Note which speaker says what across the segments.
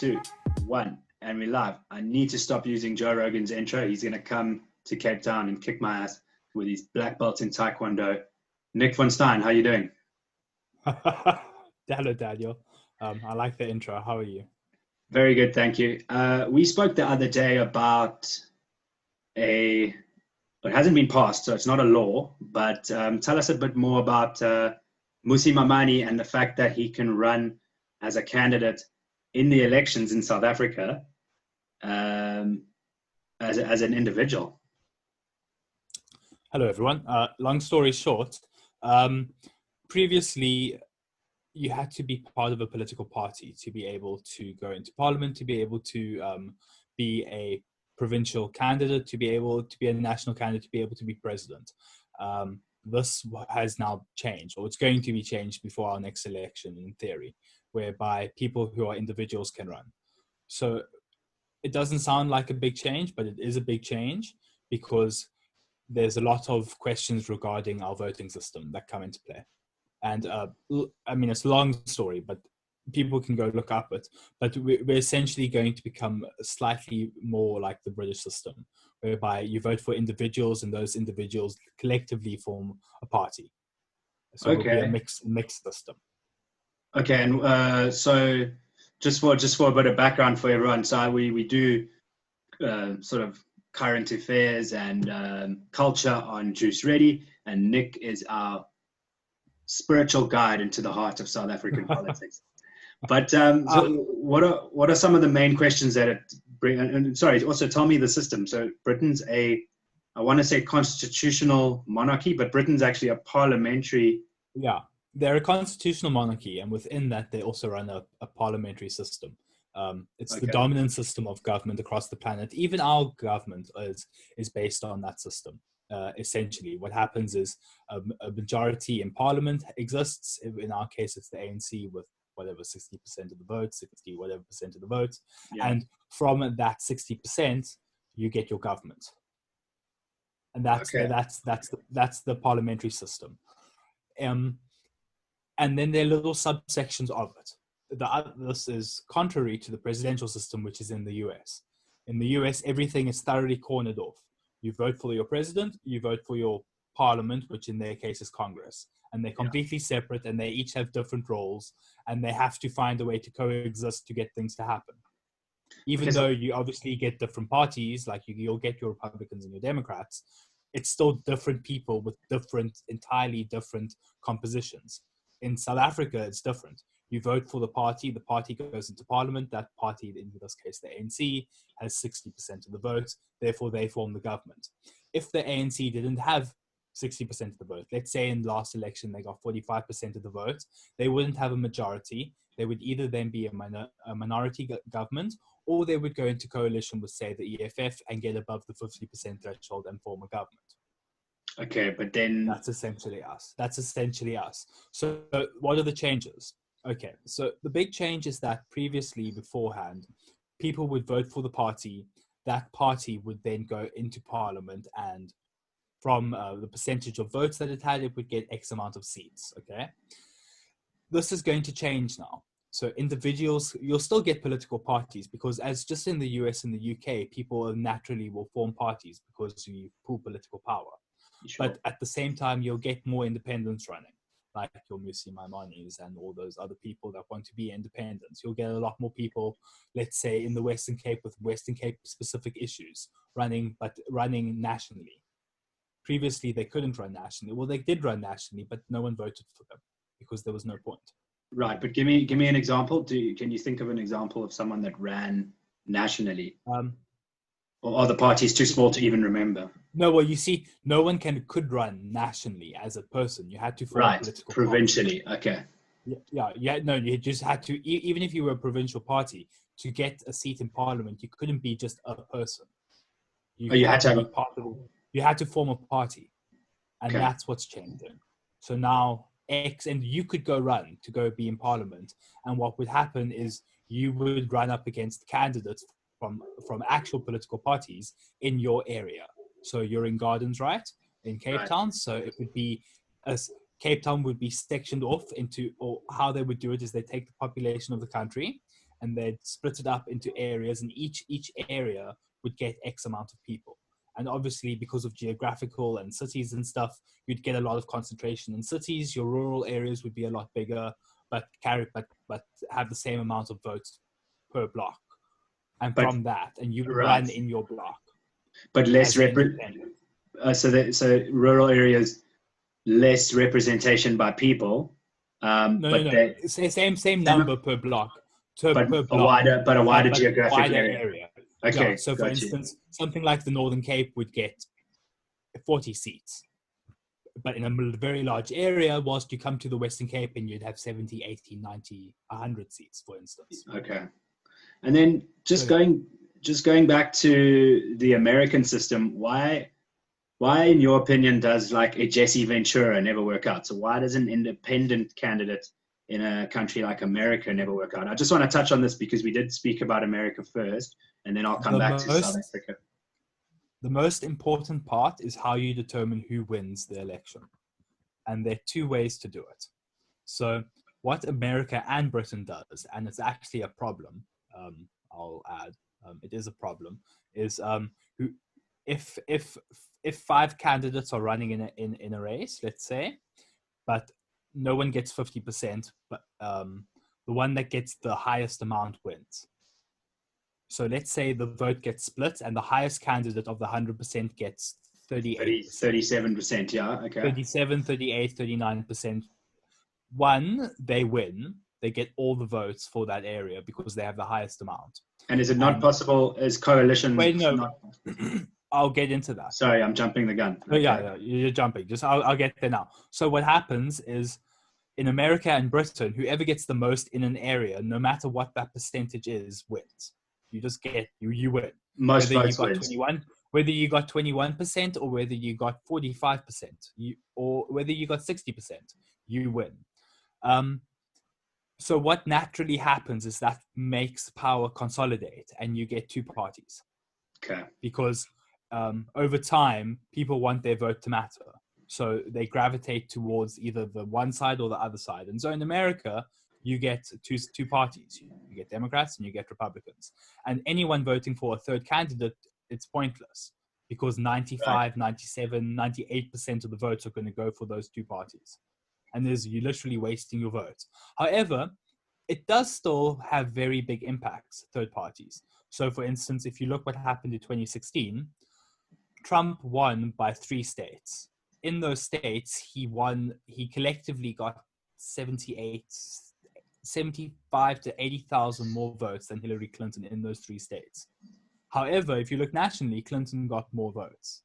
Speaker 1: 2, 1, and we're live. I need to stop using Joe Rogan's intro. He's going to come to Cape Town and kick my ass with his black belts in Taekwondo. Nick von Stein, how you doing?
Speaker 2: Hello, Daniel. I like the intro. How are you?
Speaker 1: Very good, thank you. We spoke the other day about it hasn't been passed, so it's not a law, but tell us a bit more about Mmusi Maimane and the fact that he can run as a candidate in the elections in South Africa as an individual.
Speaker 2: Hello, everyone. Long story short, previously you had to be part of a political party to be able to go into parliament, to be able to be a provincial candidate, to be able to be a national candidate, to be able to be president. This has now changed, or it's going to be changed before our next election, in theory, whereby people who are individuals can run. So it doesn't sound like a big change, but it is a big change because there's a lot of questions regarding our voting system that come into play. And I mean, it's a long story, but people can go look up it. But we're essentially going to become slightly more like the British system, whereby you vote for individuals and those individuals collectively form a party. So it'll be a mixed system.
Speaker 1: Okay, and so just for a bit of background for everyone, so we do sort of current affairs and culture on Juice Ready, and Nick is our spiritual guide into the heart of South African politics. But so what are some of the main questions that it bring? And sorry, also tell me the system. So Britain's I want to say constitutional monarchy, but Britain's actually a parliamentary.
Speaker 2: Yeah, they're a constitutional monarchy, and within that, they also run a parliamentary system. It's the dominant system of government across the planet. Even our government is based on that system. Essentially, what happens is a majority in parliament exists. In our case, it's the ANC with whatever 60% of the vote, 60 whatever percent of the vote, and from that 60%, you get your government, and that's the parliamentary system. And then there are little subsections of it. This is contrary to the presidential system, which is in the US. In the US, everything is thoroughly cornered off. You vote for your president, you vote for your parliament, which in their case is Congress. And they're completely separate, and they each have different roles, and they have to find a way to coexist to get things to happen. Even though you obviously get different parties, like you'll get your Republicans and your Democrats, it's still different people with entirely different compositions. In South Africa, it's different. You vote for the party goes into parliament. That party, in this case the ANC, has 60% of the vote, therefore they form the government. If the ANC didn't have 60% of the vote, let's say in the last election they got 45% of the vote, they wouldn't have a majority. They would either then be a minority government, or they would go into coalition with, say, the EFF and get above the 50% threshold and form a government.
Speaker 1: Okay, but then
Speaker 2: that's essentially us. So what are the changes? Okay, so the big change is that previously, beforehand, people would vote for the party. That party would then go into parliament, and from the percentage of votes that it had, it would get X amount of seats, okay? This is going to change now. So individuals, you'll still get political parties, because as just in the US and the UK, people naturally will form parties because you pool political power. Sure. But at the same time, you'll get more independents running, like your Mmusi Maimanes and all those other people that want to be independents. You'll get a lot more people, let's say, in the Western Cape with Western Cape specific issues running nationally. Previously, they couldn't run nationally. Well, they did run nationally, but no one voted for them because there was no point.
Speaker 1: Right, but give me an example. Can you think of an example of someone that ran nationally? Or are the parties too small to even remember?
Speaker 2: No, well, you see, no one could run nationally as a person. You had to form a political
Speaker 1: provincially.
Speaker 2: Party.
Speaker 1: Okay.
Speaker 2: Yeah. No, you just had to. Even if you were a provincial party, to get a seat in parliament, you couldn't be just a person.
Speaker 1: You had to
Speaker 2: you had to form a party, and that's what's changing. So now and you could go run to go be in parliament, and what would happen is you would run up against candidates from actual political parties in your area. So you're in Gardens, right? In Cape Town. So it would be Cape Town would be sectioned off into, or how they would do it is they take the population of the country and they'd split it up into areas, and each area would get X amount of people. And obviously, because of geographical and cities and stuff, you'd get a lot of concentration in cities. Your rural areas would be a lot bigger, but have the same amount of votes per block. And
Speaker 1: But
Speaker 2: from that, and you would
Speaker 1: right,
Speaker 2: run in your block.
Speaker 1: but less
Speaker 2: as an independent.
Speaker 1: so rural areas, less representation by people. But they
Speaker 2: It's the same
Speaker 1: same,
Speaker 2: number per block, per
Speaker 1: a
Speaker 2: block,
Speaker 1: wider
Speaker 2: but
Speaker 1: geographic
Speaker 2: wider
Speaker 1: area.
Speaker 2: area.
Speaker 1: Okay,
Speaker 2: Yeah. So, for
Speaker 1: got you.
Speaker 2: instance, something like the Northern Cape would get 40 seats. But in a very large area, whilst you come to the Western Cape and you'd have 70, 80, 90, 100 seats, for instance.
Speaker 1: Okay. And then just going back to the American system, why in your opinion does like a Jesse Ventura never work out? So why does an independent candidate in a country like America never work out? I just want to touch on this because we did speak about America first, and then I'll come back to South Africa.
Speaker 2: The most important part is how you determine who wins the election. And there are two ways to do it. So what America and Britain does, and it's actually a problem, I'll add, it is a problem, is if 5 candidates are running in a race, let's say, but no one gets 50%, but the one that gets the highest amount wins. So let's say the vote gets split and the highest candidate of the 100% gets
Speaker 1: 37%, yeah, okay.
Speaker 2: 37, 38, 39%. One, they win. They get all the votes for that area because they have the highest amount.
Speaker 1: And is it not possible as coalition?
Speaker 2: Wait, no. I'll get into that.
Speaker 1: Sorry, I'm jumping the gun.
Speaker 2: Okay. Yeah, you're jumping. I'll get there now. So what happens is in America and Britain, whoever gets the most in an area, no matter what that percentage is, wins. You just get, you win.
Speaker 1: Most votes wins.
Speaker 2: Whether you got 21% or whether you got 45%, or whether you got 60%, you win. So what naturally happens is that makes power consolidate and you get 2 parties.
Speaker 1: Okay.
Speaker 2: Because over time, people want their vote to matter. So they gravitate towards either the one side or the other side. And so in America, you get two parties. You get Democrats and you get Republicans. And anyone voting for a third candidate, it's pointless because 95, 97, 98% of the votes are going to go for those 2 parties. And you're literally wasting your vote. However, it does still have very big impacts, third parties. So for instance, if you look what happened in 2016, Trump won by 3 states. In those states, he collectively got 75 to 80,000 more votes than Hillary Clinton in those 3 states. However, if you look nationally, Clinton got more votes.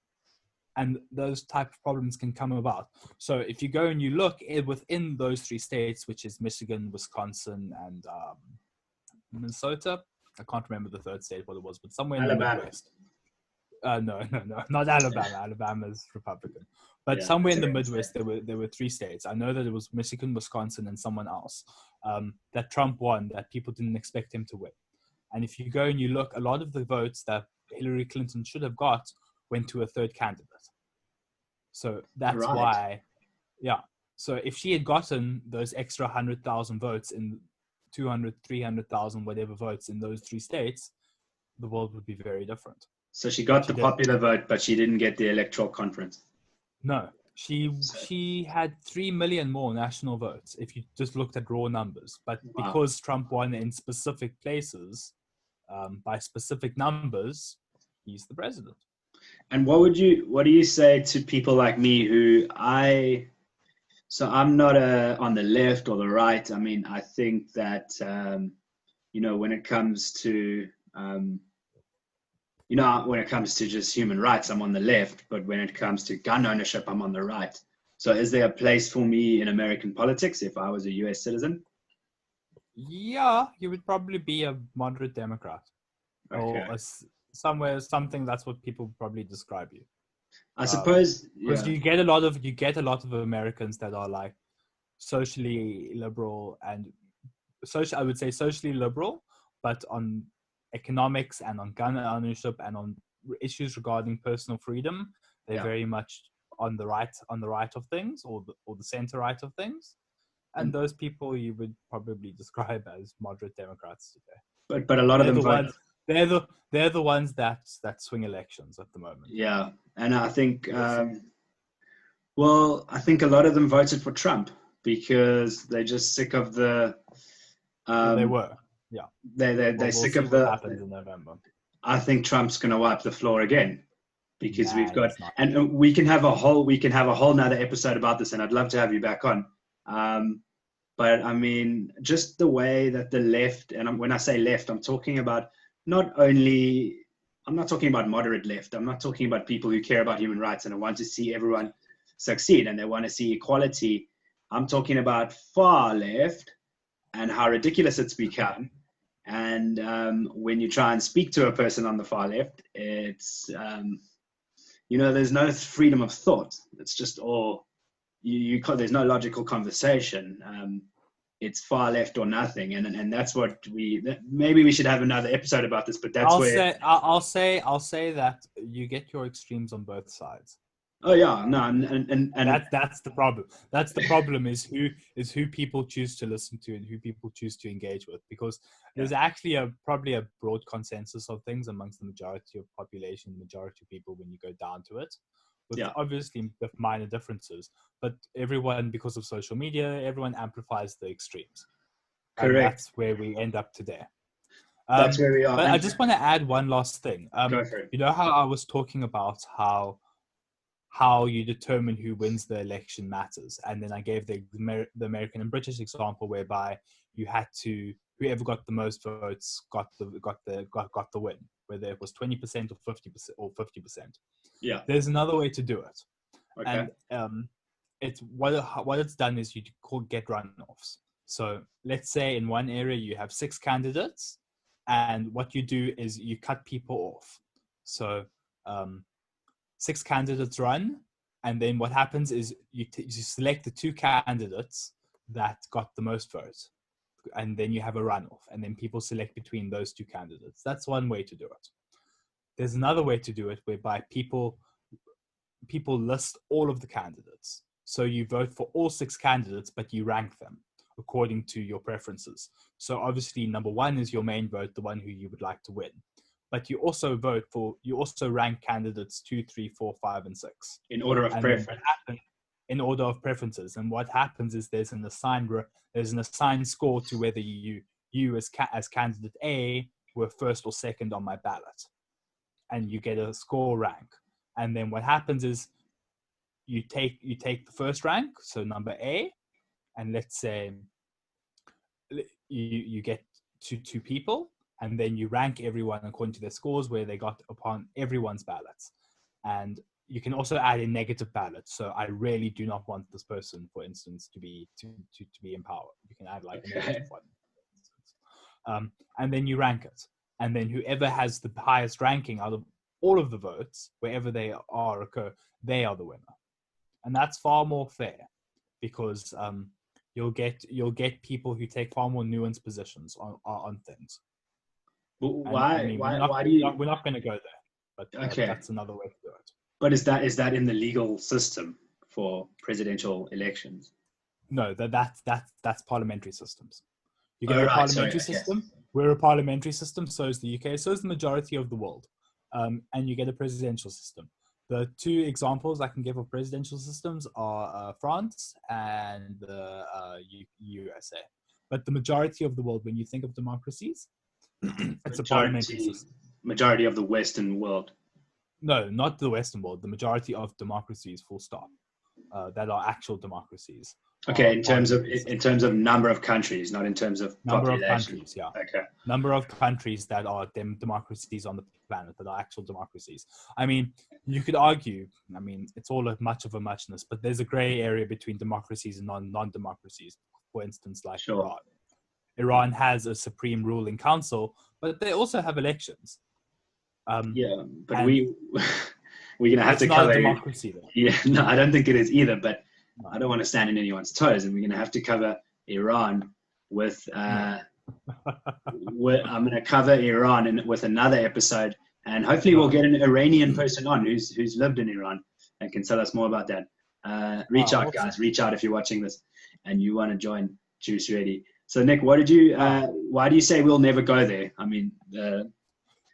Speaker 2: And those type of problems can come about. So if you go and you look within those 3 states, which is Michigan, Wisconsin, and Minnesota, I can't remember the third state what it was, but somewhere in the Midwest. No, not Alabama. Alabama's Republican. But somewhere in the Midwest, there were 3 states. I know that it was Michigan, Wisconsin, and someone else that Trump won that people didn't expect him to win. And if you go and you look, a lot of the votes that Hillary Clinton should have got went to a third candidate. So that's why, So if she had gotten those extra 100,000 votes in 200, 300,000, whatever votes in those 3 states, the world would be very different.
Speaker 1: So she got the popular vote, but she didn't get the electoral conference.
Speaker 2: No, she had 3 million more national votes if you just looked at raw numbers. But because Trump won in specific places by specific numbers, he's the president.
Speaker 1: And what do you say to people like me I'm not on the left or the right. I mean, I think that, when it comes to, when it comes to just human rights, I'm on the left, but when it comes to gun ownership, I'm on the right. So is there a place for me in American politics if I was a US citizen?
Speaker 2: Yeah, you would probably be a moderate Democrat. Okay. Or something that's what people probably describe you.
Speaker 1: I suppose
Speaker 2: because you get a lot of Americans that are like socially liberal and I would say socially liberal, but on economics and on gun ownership and on issues regarding personal freedom, they're very much on the right of things or the center right of things. And those people you would probably describe as moderate Democrats today.
Speaker 1: But a lot of
Speaker 2: They're
Speaker 1: them
Speaker 2: the
Speaker 1: vote.
Speaker 2: ones. They're the ones that swing elections at the moment.
Speaker 1: Yeah, and I think well, I think a lot of them voted for Trump because they're just sick of the.
Speaker 2: They were, yeah.
Speaker 1: They're sick of
Speaker 2: what
Speaker 1: the.
Speaker 2: happens in November.
Speaker 1: I think Trump's going to wipe the floor again because we've got,
Speaker 2: he's not.
Speaker 1: and we can have a whole nother episode about this, and I'd love to have you back on. But I mean, just the way that the left, and when I say left, I'm talking about I'm not talking about moderate left. I'm not talking about people who care about human rights and want to see everyone succeed and they want to see equality. I'm talking about far left and how ridiculous it's become. And when you try and speak to a person on the far left, it's, there's no freedom of thought. It's just all, there's no logical conversation. It's far left or nothing. And that's what maybe we should have another episode about this, but that's
Speaker 2: I'll say that you get your extremes on both sides.
Speaker 1: Oh yeah, no, and
Speaker 2: that's the problem. That's the problem is who people choose to listen to and who people choose to engage with, because there's actually probably a broad consensus of things amongst the majority of population, the majority of people when you go down to it, with obviously minor differences. But everyone, because of social media, everyone amplifies the extremes.
Speaker 1: Correct.
Speaker 2: And that's where we end up today.
Speaker 1: That's where we are.
Speaker 2: But I just want to add one last thing.
Speaker 1: Go for it.
Speaker 2: You know how I was talking about how you determine who wins the election matters, and then I gave the American and British example whereby you had to, whoever got the most votes got the win, whether it was 20% or 50% or 50%.
Speaker 1: Yeah.
Speaker 2: There's another way to do it.
Speaker 1: Okay.
Speaker 2: And it's what it's done is you get runoffs. So let's say in one area you have 6 candidates, and what you do is you cut people off. So 6 candidates run, and then what happens is you select the 2 candidates that got the most votes, and then you have a runoff, and then people select between those 2 candidates. That's one way to do it. There's another way to do it whereby people list all of the candidates. So you vote for all 6 candidates, but you rank them according to your preferences. So obviously number 1 is your main vote, the one who you would like to win. But you also rank candidates 2, 3, 4, 5, and 6
Speaker 1: in order of preference.
Speaker 2: In order of preferences, and what happens is there's an assigned score to whether you as candidate A were first or second on my ballot, and you get a score rank. And then what happens is you take the first rank, so number A, and let's say you get 2 people. And then you rank everyone according to their scores where they got upon everyone's ballots. And you can also add in negative ballots. So I really do not want this person, for instance, to be in power. You can add like a negative one. And then you rank it. And then whoever has the highest ranking out of all of the votes, wherever they occur, they are the winner. And that's far more fair, because you'll get people who take far more nuanced positions on things.
Speaker 1: Why do you?
Speaker 2: We're not going to go there, but
Speaker 1: okay,
Speaker 2: that's another way to do it.
Speaker 1: But is that in the legal system for presidential elections?
Speaker 2: No, that's parliamentary systems. You get a parliamentary system. Yes. We're a parliamentary system. So is the UK. So is the majority of the world. And you get a presidential system. The 2 examples I can give of presidential systems are France and the USA. But the majority of the world, when you think of democracies, it's a parliamentary system.
Speaker 1: Majority of the Western world.
Speaker 2: No, not the Western world. The majority of democracies, full stop, that are actual democracies.
Speaker 1: Okay, in terms of number of countries, not in terms of
Speaker 2: number
Speaker 1: population.
Speaker 2: of countries. Yeah.
Speaker 1: Okay.
Speaker 2: Number of countries that are democracies on the planet, that are actual democracies. I mean, you could argue. I mean, it's all much of a muchness, but there's a grey area between democracies and non-democracies. For instance, like Iran. Iran has a supreme ruling council, but they also have elections.
Speaker 1: But we're gonna have to cover.
Speaker 2: It's not a democracy, though.
Speaker 1: Yeah, no, I don't think it is either. But I don't want to stand on anyone's toes, and we're gonna have to cover Iran with. I'm gonna cover Iran with another episode, and hopefully we'll get an Iranian person on who's lived in Iran and can tell us more about that. Reach out,
Speaker 2: Awesome.
Speaker 1: guys. Reach out if you're watching this and you want to join Juice Ready. So, Nick, what did you? Why do you say we'll never go there? I mean,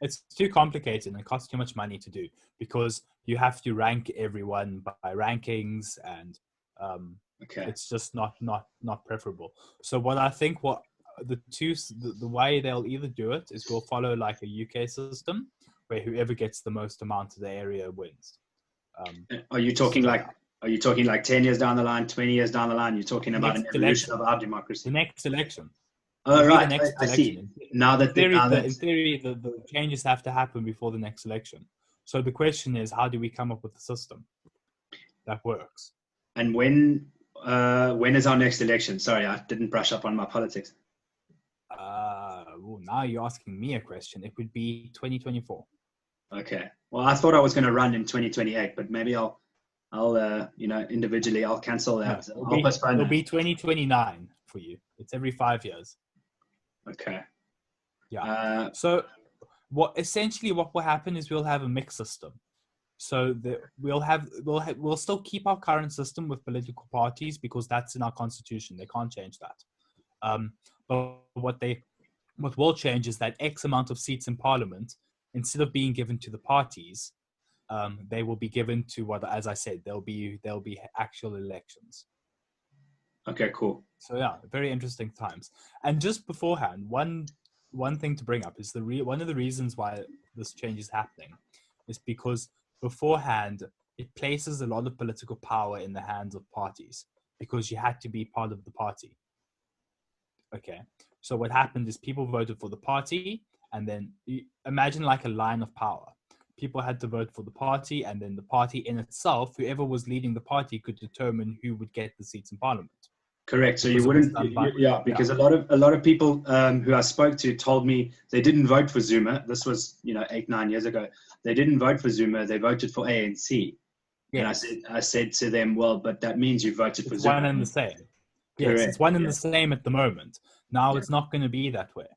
Speaker 2: it's too complicated and it costs too much money to do because you have to rank everyone by rankings, and it's just not preferable. So what I think the way they'll either do it is we'll follow like a UK system where whoever gets the most amount of the area wins.
Speaker 1: Are you talking like 10 years down the line, 20 years down the line? You're talking about an evolution of our democracy.
Speaker 2: The next election.
Speaker 1: Oh, right.
Speaker 2: The next
Speaker 1: I see.
Speaker 2: In theory, the changes have to happen before the next election. So the question is, how do we come up with a system that works?
Speaker 1: And when is our next election? Sorry, I didn't brush up on my politics.
Speaker 2: Now you're asking me a question. It would be 2024.
Speaker 1: Okay. Well, I thought I was going to run in 2028, but maybe I'll individually I'll cancel that.
Speaker 2: No, it'll be 2029 for you. It's every 5 years.
Speaker 1: Okay.
Speaker 2: Yeah. So what will happen is we'll have a mixed system. So we'll still keep our current system with political parties because that's in our constitution. They can't change that. But what will change is that X amount of seats in parliament, instead of being given to the parties, they will be given to as I said, there'll be actual elections.
Speaker 1: Okay, cool.
Speaker 2: So yeah, very interesting times. And just beforehand, one thing to bring up is one of the reasons why this change is happening is because beforehand it places a lot of political power in the hands of parties because you had to be part of the party. Okay, so what happened is people voted for the party, and then imagine like a line of power. People had to vote for the party, and then the party in itself, whoever was leading the party, could determine who would get the seats in parliament.
Speaker 1: Correct. So you wouldn't, because a lot of people who I spoke to told me they didn't vote for Zuma. This was 8-9 years ago. They didn't vote for Zuma. They voted for ANC. Yes. And I said to them, well, but that means you voted for Zuma.
Speaker 2: One and the same.
Speaker 1: Correct.
Speaker 2: Yes, it's one and the same at the moment. Now it's not going to be that way.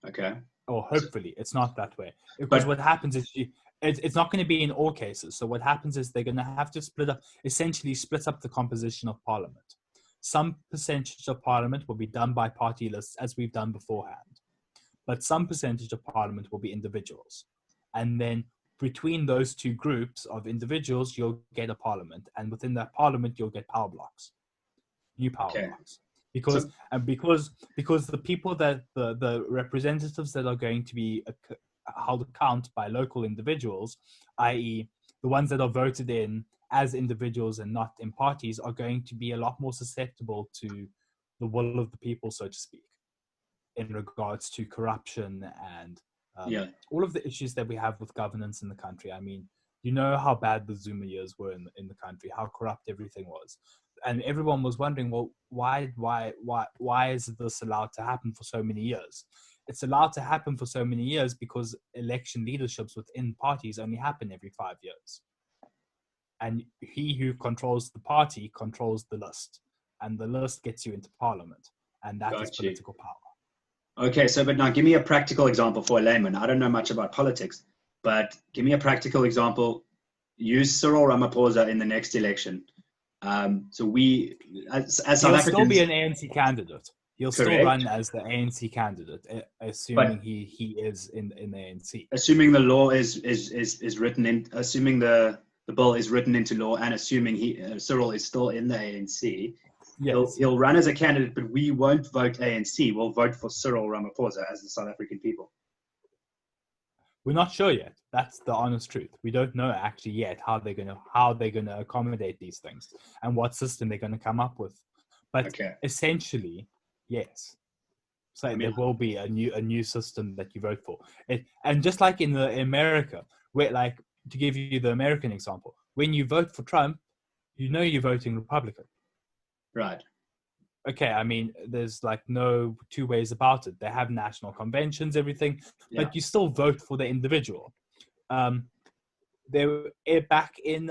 Speaker 1: Okay.
Speaker 2: Or hopefully it's not that way. Because what happens is it's not going to be in all cases. So what happens is they're going to have to split up the composition of parliament. Some percentage of parliament will be done by party lists, as we've done beforehand. But some percentage of parliament will be individuals. And then between those two groups of individuals, you'll get a parliament. And within that parliament, you'll get power blocks. New power blocks. Because the people that the representatives that are going to be held account by local individuals, i.e. the ones that are voted in as individuals and not in parties, are going to be a lot more susceptible to the will of the people, so to speak, in regards to corruption and all of the issues that we have with governance in the country. I mean, you know how bad the Zuma years were in the country, how corrupt everything was. And everyone was wondering, well, why is this allowed to happen for so many years? It's allowed to happen for so many years because election leaderships within parties only happen every 5 years. And he who controls the party controls the list. And the list gets you into parliament. And that is political power.
Speaker 1: Okay, but now give me a practical example for a layman. I don't know much about politics, but give me a practical example. Use Cyril Ramaphosa in the next election. So we, as South Africans,
Speaker 2: he'll still be an ANC candidate. He'll still run as the ANC candidate, assuming he is in the ANC. Assuming the
Speaker 1: law is written in, assuming the bill is written into law, and assuming Cyril is still in the ANC, he'll run as a candidate, but we won't vote ANC. We'll vote for Cyril Ramaphosa as the South African people.
Speaker 2: We're not sure yet. That's the honest truth. We don't know actually yet how they're gonna accommodate these things and what system they're gonna come up with. But essentially, yes. So there will be a new system that you vote for. And just like in America, where, like, to give you the American example, when you vote for Trump, you know you're voting Republican.
Speaker 1: Right.
Speaker 2: Okay, I mean, there's like no two ways about it. They have national conventions, everything, but you still vote for the individual. They were back in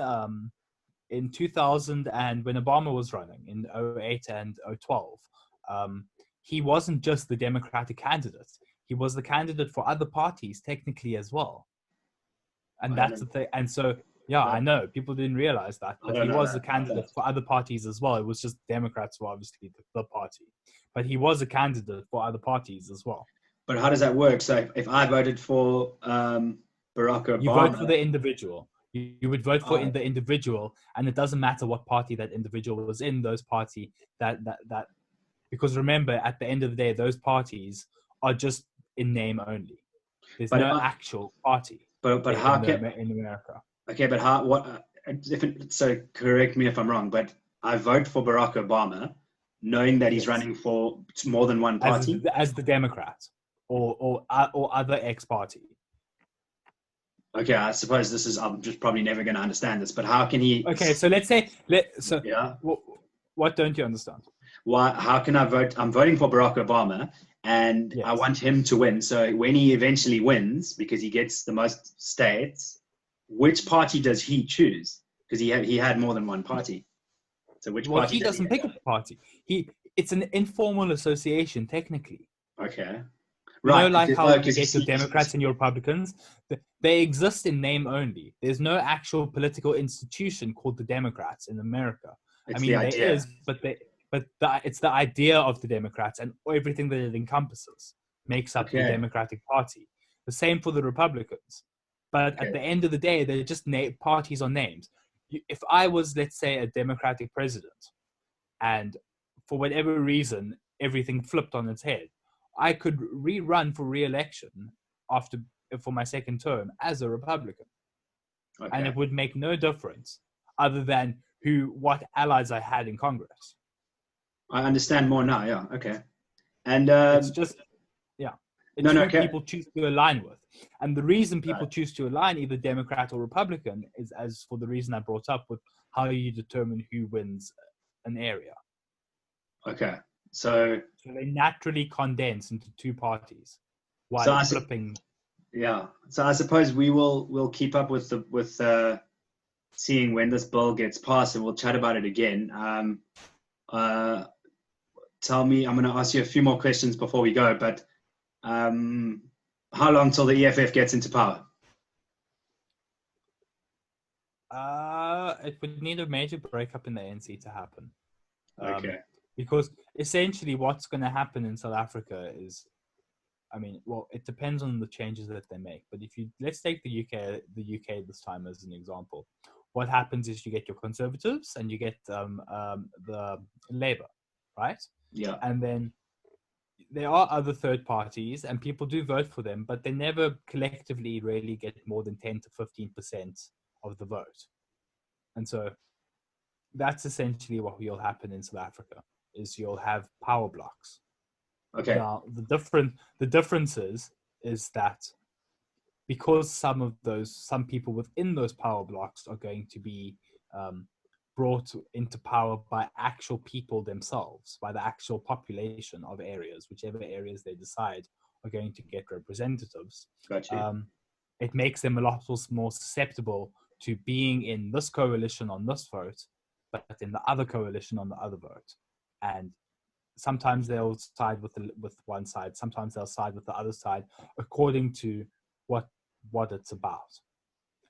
Speaker 2: 2000, and when Obama was running in 2008 and 2012, he wasn't just the Democratic candidate. He was the candidate for other parties technically as well. And that's the thing. And so, Yeah,
Speaker 1: But
Speaker 2: I know. People didn't realize that,
Speaker 1: I
Speaker 2: but
Speaker 1: don't
Speaker 2: he
Speaker 1: know
Speaker 2: was a
Speaker 1: that, about
Speaker 2: candidate
Speaker 1: that.
Speaker 2: for other parties as well. It was just Democrats were obviously the party, but he was a candidate for other parties as well.
Speaker 1: But how does that work? So if I voted for Barack
Speaker 2: You vote for
Speaker 1: Obama,
Speaker 2: the individual. You would vote for
Speaker 1: uh,
Speaker 2: the individual, and it doesn't matter what party that individual was in. Those party that because remember, at the end of the day, those parties are just in name only. There's
Speaker 1: but
Speaker 2: no actual party
Speaker 1: but how can
Speaker 2: in America.
Speaker 1: okay? But how what if it, so? Correct me if I'm wrong, but I vote for Barack Obama, knowing that he's
Speaker 2: Yes,
Speaker 1: running for more than one party.
Speaker 2: as the Democrat or other X party.
Speaker 1: Okay, I suppose this is. I'm just probably never going to understand this, but how can he?
Speaker 2: Okay, so let's say
Speaker 1: Yeah.
Speaker 2: what don't you understand?
Speaker 1: Why? How can I vote? I'm voting for Barack Obama, and I
Speaker 2: Yes.
Speaker 1: want him to win. So when he eventually wins, because he gets the most states, which party does he choose? Because he had more than one party. So which
Speaker 2: Well,
Speaker 1: party
Speaker 2: he
Speaker 1: does he
Speaker 2: doesn't pick a
Speaker 1: have?
Speaker 2: party. It's an informal association technically.
Speaker 1: Okay.
Speaker 2: You know,
Speaker 1: Right.
Speaker 2: like how you
Speaker 1: Because
Speaker 2: get your Democrats and your Republicans, they exist in name only. There's no actual political institution called the Democrats in America. I
Speaker 1: it's the
Speaker 2: mean, there
Speaker 1: idea.
Speaker 2: is, it's the idea of the Democrats and everything that it encompasses makes up the
Speaker 1: Okay.
Speaker 2: Democratic Party. The same for the Republicans. But at
Speaker 1: Okay.
Speaker 2: the end of the day, they're just parties on names. If I was, let's say, a Democratic president, and for whatever reason, everything flipped on its head, I could rerun for re-election after for my second term as a Republican, and
Speaker 1: Okay.
Speaker 2: it would make no difference other than what allies I had in Congress.
Speaker 1: I understand more now. Yeah. Okay. And
Speaker 2: It's just yeah,
Speaker 1: no,
Speaker 2: it's
Speaker 1: no.
Speaker 2: who
Speaker 1: Okay.
Speaker 2: people choose to align with, and the reason
Speaker 1: Right.
Speaker 2: people choose to align either Democrat or Republican is as for the reason I brought up with how you determine who wins an area.
Speaker 1: Okay. So
Speaker 2: So they naturally condense into two parties
Speaker 1: so
Speaker 2: while flipping.
Speaker 1: yeah. So I suppose we'll keep up with seeing when this bill gets passed, and we'll chat about it again. Uh, Tell me, I'm going to ask you a few more questions before we go, but how long till the EFF gets into power?
Speaker 2: It would need a major breakup in the ANC to happen.
Speaker 1: Okay.
Speaker 2: Because essentially what's going to happen in South Africa is, I mean, well, it depends on the changes that they make. But let's take the UK this time as an example. What happens is you get your Conservatives and you get the Labour, right?
Speaker 1: Yeah.
Speaker 2: And then there are other third parties and people do vote for them, but they never collectively really get more than 10 to 15% of the vote. And so that's essentially what will happen in South Africa is you'll have power blocks.
Speaker 1: Okay.
Speaker 2: Now, the differences is that because some people within those power blocks are going to be brought into power by actual people themselves, by the actual population of areas, whichever areas they decide are going to get representatives.
Speaker 1: Got you.
Speaker 2: It makes them a lot more susceptible to being in this coalition on this vote, but in the other coalition on the other vote. And sometimes they'll side with one side, sometimes they'll side with the other side, according to what it's about.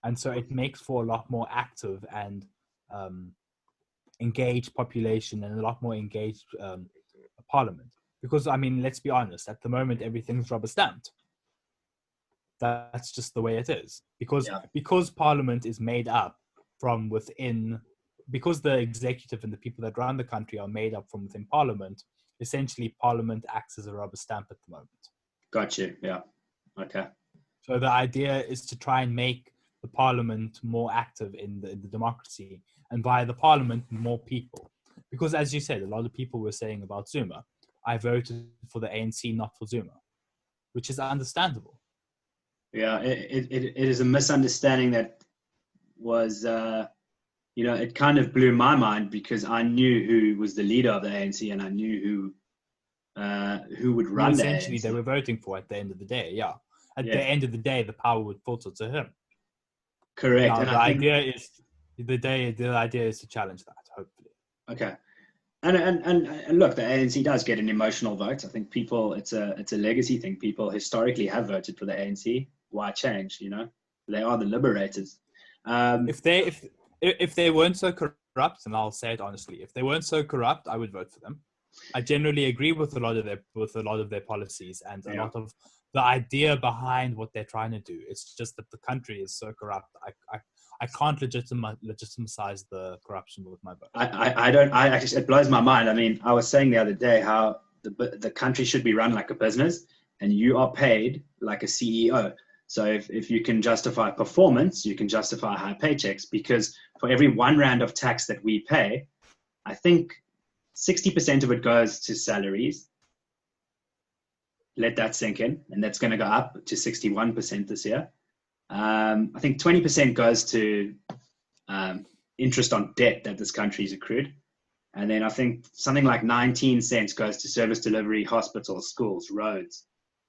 Speaker 2: And so it makes for a lot more active and engaged population and a lot more engaged parliament. Because, I mean, let's be honest, at the moment, everything's rubber stamped. That's just the way it is. Because parliament is made up from within, because the executive and the people that run the country are made up from within parliament, essentially parliament acts as a rubber stamp at the moment.
Speaker 1: Got you. Yeah. Okay.
Speaker 2: So the idea is to try and make the parliament more active in the democracy, and via the parliament, more people. Because as you said, a lot of people were saying about Zuma, I voted for the ANC, not for Zuma, which is understandable.
Speaker 1: Yeah, it is a misunderstanding that was, it kind of blew my mind because I knew who was the leader of the ANC and I knew who would run the
Speaker 2: essentially
Speaker 1: ANC.
Speaker 2: They were voting for at the end of the day. Yeah. At
Speaker 1: Yeah.
Speaker 2: the end of the day, the power would filter to him.
Speaker 1: Correct.
Speaker 2: Now,
Speaker 1: And
Speaker 2: the idea is to challenge that, hopefully.
Speaker 1: Okay. And look, the ANC does get an emotional vote. I think people, it's a legacy thing. People historically have voted for the ANC. Why change? They are the liberators.
Speaker 2: If they weren't so corrupt, and I'll say it honestly, if they weren't so corrupt, I would vote for them. I generally agree with a lot of their policies and a lot of the idea behind what they're trying to do. It's just that the country is so corrupt. I can't legitimize the corruption with my vote.
Speaker 1: I don't. I actually, it blows my mind. I mean, I was saying the other day how the country should be run like a business, and you are paid like a CEO. So if you can justify performance, you can justify high paychecks, because for every R1 of tax that we pay, I think 60% of it goes to salaries. Let that sink in, and that's going to go up to 61% this year. I think 20% goes to interest on debt that this country's accrued. And then I think something like 19 cents goes to service delivery, hospitals, schools, roads,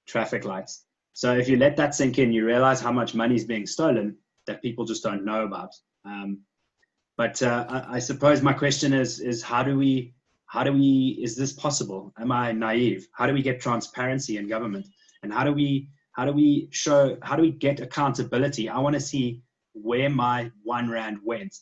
Speaker 1: traffic lights. So if you let that sink in, you realize how much money is being stolen that people just don't know about. But I suppose my question is how do we, is this possible? Am I naive? How do we get transparency in government? And how do we get accountability? I want to see where my R1 went.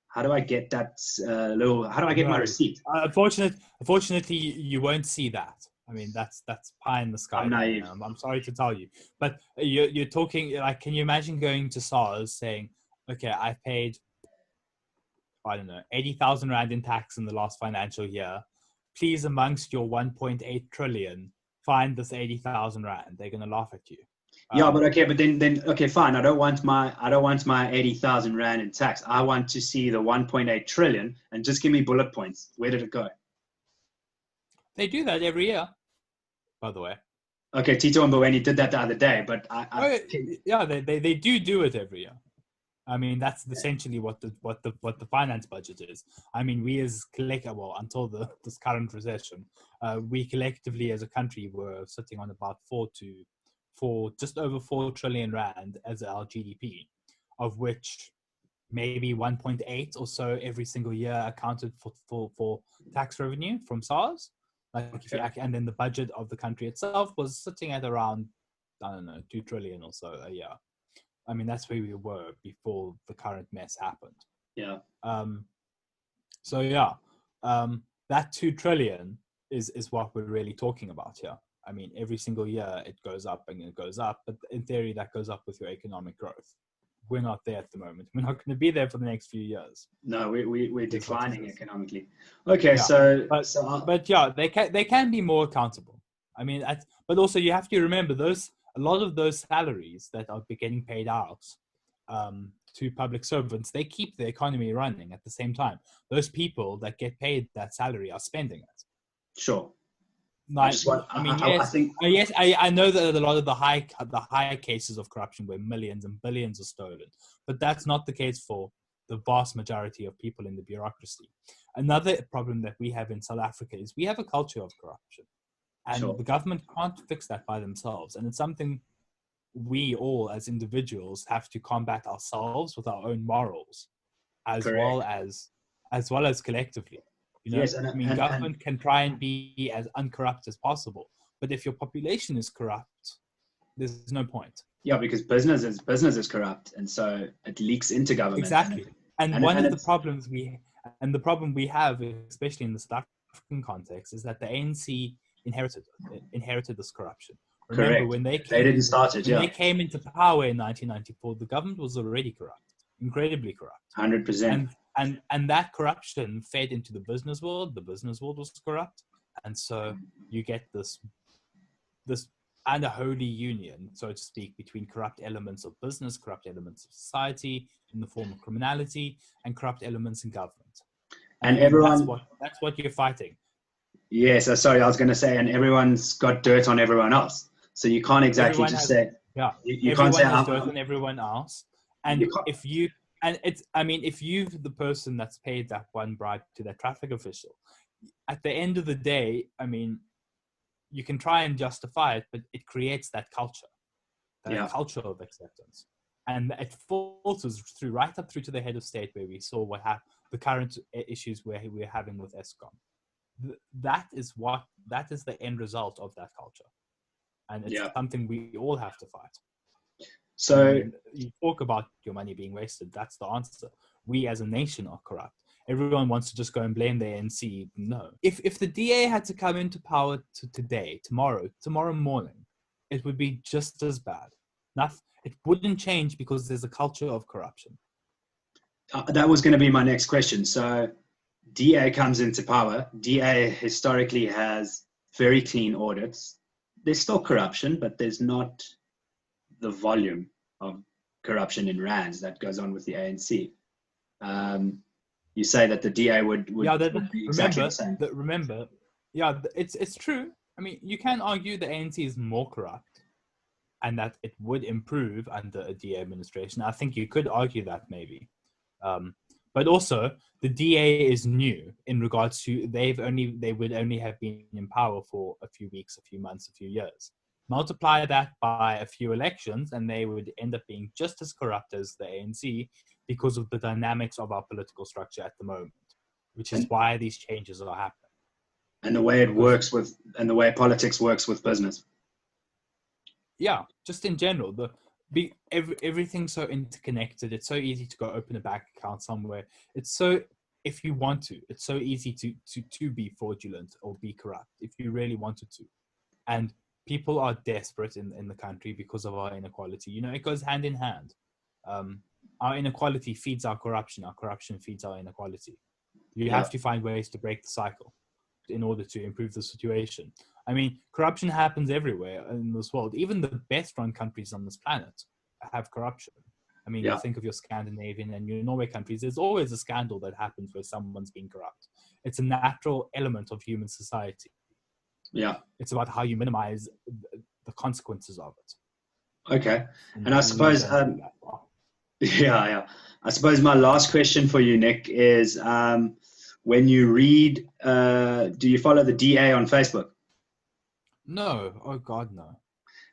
Speaker 1: How do I get that how do I get my receipt?
Speaker 2: Unfortunately, you won't see that. I mean, that's pie in the sky.
Speaker 1: I'm naive.
Speaker 2: I'm sorry to tell you, but you're talking like, can you imagine going to SARS saying, okay, I paid, I don't know, 80,000 Rand in tax in the last financial year. Please, amongst your 1.8 trillion, find this 80,000 Rand. They're going to laugh at you.
Speaker 1: Yeah, but then okay, fine. I don't want my 80,000 Rand in tax. I want to see the 1.8 trillion and just give me bullet points. Where did it go?
Speaker 2: They do that every year, by the way.
Speaker 1: Okay, Tito and Mboweni did that the other day, but
Speaker 2: they do it every year. I mean, that's essentially what the finance budget is. I mean, we as until this current recession, we collectively as a country were sitting on about just over 4 trillion Rand as our GDP, of which maybe 1.8 or so every single year accounted for tax revenue from SARS. And then the budget of the country itself was sitting at around, I don't know, 2 trillion or so a year. I mean, that's where we were before the current mess happened.
Speaker 1: Yeah.
Speaker 2: That 2 trillion is what we're really talking about here. I mean, every single year it goes up and it goes up, but in theory that goes up with your economic growth. We're not there at the moment. We're not going to be there for the next few years.
Speaker 1: No, we're declining economically. Okay, yeah.
Speaker 2: But they can be more accountable. I mean, but also you have to remember a lot of those salaries that are getting paid out to public servants, they keep the economy running at the same time. Those people that get paid that salary are spending it.
Speaker 1: Sure.
Speaker 2: I know that a lot of the high cases of corruption where millions and billions are stolen, but that's not the case for the vast majority of people in the bureaucracy. Another problem that we have in South Africa is we have a culture of corruption, and the government can't fix that by themselves. And it's something we all as individuals have to combat ourselves with our own morals, as well as collectively.
Speaker 1: Yes,
Speaker 2: government can try and be as uncorrupt as possible, but if your population is corrupt, there's no point.
Speaker 1: Yeah, because business is corrupt, and so it leaks into government.
Speaker 2: Exactly. The problem we have, especially in the South African context, is that the ANC inherited this corruption. Remember,
Speaker 1: correct.
Speaker 2: came into power in 1994, the government was already corrupt, incredibly corrupt.
Speaker 1: 100%.
Speaker 2: And that corruption fed into the business world. The business world was corrupt, and so you get this unholy union, so to speak, between corrupt elements of business, corrupt elements of society in the form of criminality, and corrupt elements in government.
Speaker 1: And
Speaker 2: that's what you're fighting.
Speaker 1: Yes, sorry, I was going to say, and everyone's got dirt on everyone else, so you can't exactly say.
Speaker 2: Yeah,
Speaker 1: you can't say
Speaker 2: has dirt on everyone else, and if you. And if you're the person that's paid that one bribe to that traffic official, at the end of the day, I mean, you can try and justify it, but it creates that culture, culture of acceptance. And it filters right up through to the head of state, where we saw the current issues where we're having with ESCOM. That is the end result of that culture. And it's something we all have to fight.
Speaker 1: So
Speaker 2: When you talk about your money being wasted, that's the answer. We as a nation are corrupt. Everyone wants to just go and blame the ANC. No. If the DA had to come into power tomorrow morning, it would be just as bad. It wouldn't change because there's a culture of corruption.
Speaker 1: that was going to be my next question. So DA comes into power. DA historically has very clean audits. There's still corruption, but there's not the volume of corruption in rands that goes on with the ANC. You say that the DA would be exactly the same.
Speaker 2: Remember, yeah, it's true. I mean, you can argue the ANC is more corrupt and that it would improve under a DA administration. I think you could argue that maybe. But also, the DA is new in regards to they would only have been in power for a few weeks, a few months, a few years. Multiply that by a few elections, and they would end up being just as corrupt as the ANC because of the dynamics of our political structure at the moment, which is why these changes are happening.
Speaker 1: And the way it works and the way politics works with business.
Speaker 2: Yeah, just in general, everything's so interconnected. It's so easy to go open a bank account somewhere. If you want to, it's so easy to be fraudulent or be corrupt if you really wanted to. And people are desperate in the country because of our inequality. It goes hand in hand. Our inequality feeds our corruption. Our corruption feeds our inequality. You have to find ways to break the cycle in order to improve the situation. I mean, corruption happens everywhere in this world. Even the best run countries on this planet have corruption. I mean, you think of your Scandinavian and your Norway countries, there's always a scandal that happens where someone's being corrupt. It's a natural element of human society.
Speaker 1: Yeah.
Speaker 2: It's about how you minimize the consequences of it.
Speaker 1: Okay. And I suppose, I suppose my last question for you, Nick, is when you read, do you follow the DA on Facebook?
Speaker 2: No. Oh, God, no.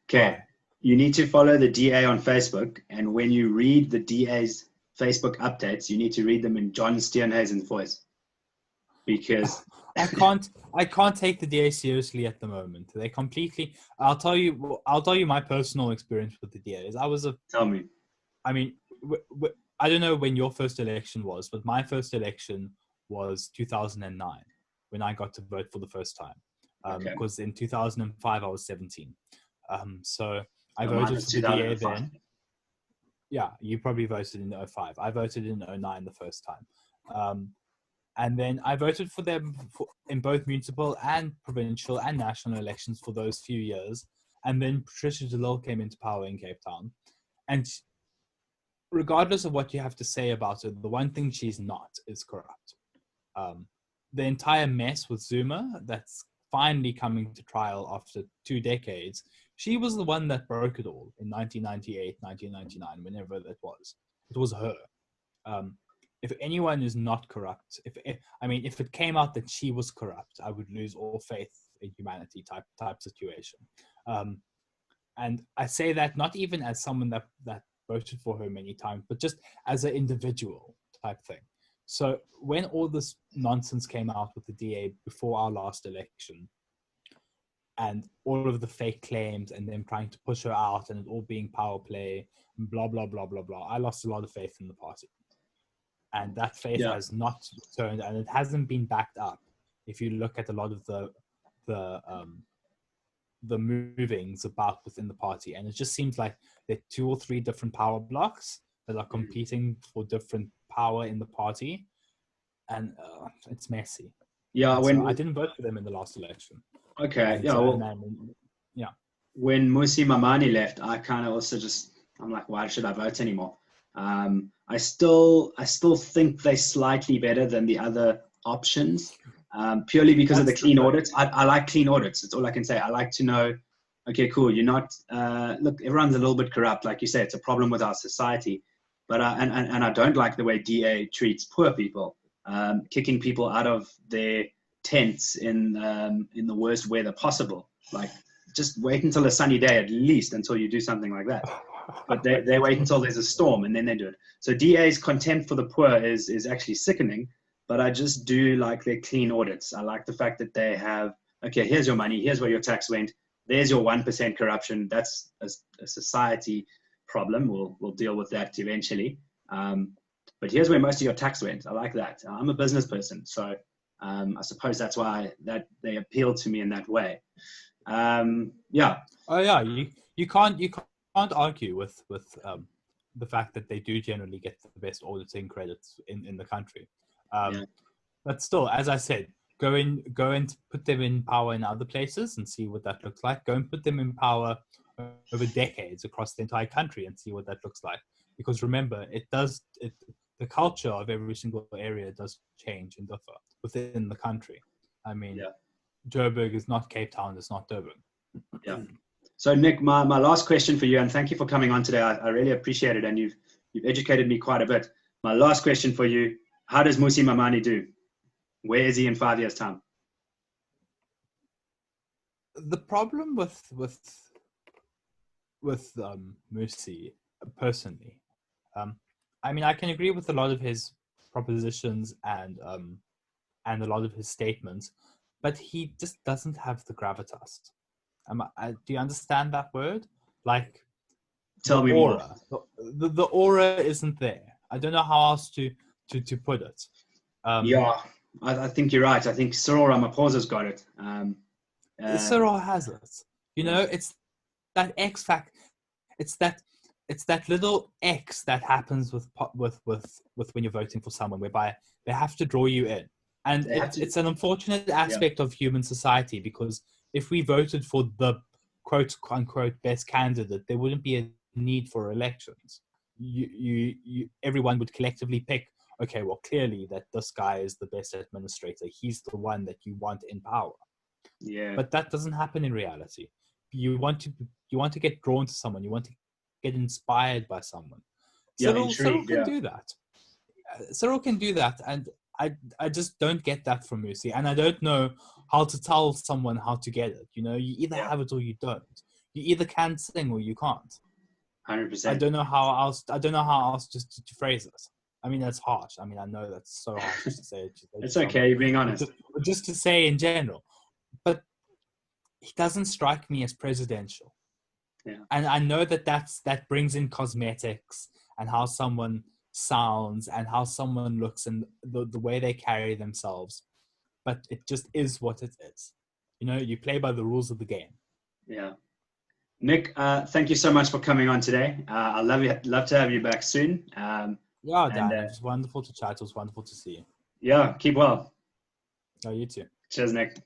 Speaker 1: Okay. Why? You need to follow the DA on Facebook. And when you read the DA's Facebook updates, you need to read them in John Steenhuisen's voice. Because
Speaker 2: I can't take the DA seriously at the moment. They completely. I'll tell you my personal experience with the DA is
Speaker 1: Tell me.
Speaker 2: I mean, I don't know when your first election was, but my first election was 2009 when I got to vote for the first time. Because in 2005 I was 17. So I voted for the DA then. Yeah, you probably voted in 05. I voted in 09 the first time. And then I voted for them in both municipal and provincial and national elections for those few years. And then Patricia de Lille came into power in Cape Town. And regardless of what you have to say about her, the one thing she's not is corrupt. The entire mess with Zuma that's finally coming to trial after 2 decades, she was the one that broke it all in 1998, 1999, whenever that was. It was her. If anyone is not corrupt, if it came out that she was corrupt, I would lose all faith in humanity type situation. And I say that not even as someone that voted for her many times, but just as an individual type thing. So when all this nonsense came out with the DA before our last election, and all of the fake claims and them trying to push her out and it all being power play, blah, blah, blah, blah, blah, I lost a lot of faith in the party. And that faith has not returned, and it hasn't been backed up. If you look at a lot of the movings about within the party, and it just seems like there are 2 or 3 different power blocks that are competing for different power in the party, and it's messy.
Speaker 1: Yeah,
Speaker 2: so I didn't vote for them in the last election.
Speaker 1: Okay,
Speaker 2: and
Speaker 1: when Musi Mamani left, I kind of also I'm like, why should I vote anymore? I still think they're slightly better than the other options, purely because of the clean audits. I like clean audits. That's all I can say. I like to know, okay, cool. You're not, look, everyone's a little bit corrupt. Like you say, it's a problem with our society. But, and I don't like the way DA treats poor people, kicking people out of their tents in the worst weather possible. Like, just wait until a sunny day at least until you do something like that. But they wait until there's a storm and then they do it. So DA's contempt for the poor is actually sickening, but I just do like their clean audits. I like the fact that they have, okay, here's your money, here's where your tax went, there's your 1% corruption. That's a society problem. We'll deal with that eventually. But here's where most of your tax went. I like that. I'm a business person, so I suppose that's why that they appeal to me in that way. Yeah.
Speaker 2: Oh yeah, you can't argue with the fact that they do generally get the best auditing credits in the country.
Speaker 1: Yeah.
Speaker 2: But still, as I said, go and put them in power in other places and see what that looks like. Go and put them in power over decades across the entire country and see what that looks like. Because remember, the culture of every single area does change and differ within the country. I mean,
Speaker 1: Yeah.
Speaker 2: Joburg is not Cape Town, it's not Durban.
Speaker 1: Yeah. So Nick, my last question for you, and thank you for coming on today. I really appreciate it, and you've educated me quite a bit. My last question for you: how does Musi Mamani do? Where is he in 5 years' time?
Speaker 2: The problem with Musi personally, I mean, I can agree with a lot of his propositions and a lot of his statements, but he just doesn't have the gravitas. Do you understand that word? Like,
Speaker 1: Tell me
Speaker 2: aura.
Speaker 1: more.
Speaker 2: The aura isn't there. I don't know how else to put it.
Speaker 1: Yeah, I think you're right. I think Cyril Ramaphosa's got it.
Speaker 2: Cyril has it. You know, it's that X factor. It's that little X that happens with when you're voting for someone, whereby they have to draw you in, and it's an unfortunate aspect of human society, because if we voted for the quote unquote best candidate, there wouldn't be a need for elections. Everyone would collectively pick, okay, well, clearly that this guy is the best administrator. He's the one that you want in power.
Speaker 1: Yeah.
Speaker 2: But that doesn't happen in reality. You want to get drawn to someone. You want to get inspired by someone. Cyril can do that. Cyril can do that, and I just don't get that from Musi, and I don't know how to tell someone how to get it. You know, you either have it or you don't. You either can sing or you can't.
Speaker 1: 100%.
Speaker 2: I don't know how else just to phrase it. I mean, that's harsh. I mean, I know that's so harsh to say.
Speaker 1: It's okay, you're being honest.
Speaker 2: Just to say in general, but he doesn't strike me as presidential.
Speaker 1: Yeah.
Speaker 2: And I know that brings in cosmetics and how someone sounds and how someone looks and the way they carry themselves, but it just is what it is. You know, you play by the rules of the game.
Speaker 1: Yeah. Nick, thank you so much for coming on today. I'd love to have you back soon.
Speaker 2: Dan, it was wonderful to chat. It was wonderful to see you.
Speaker 1: Yeah, keep well.
Speaker 2: Oh, you too.
Speaker 1: Cheers, Nick.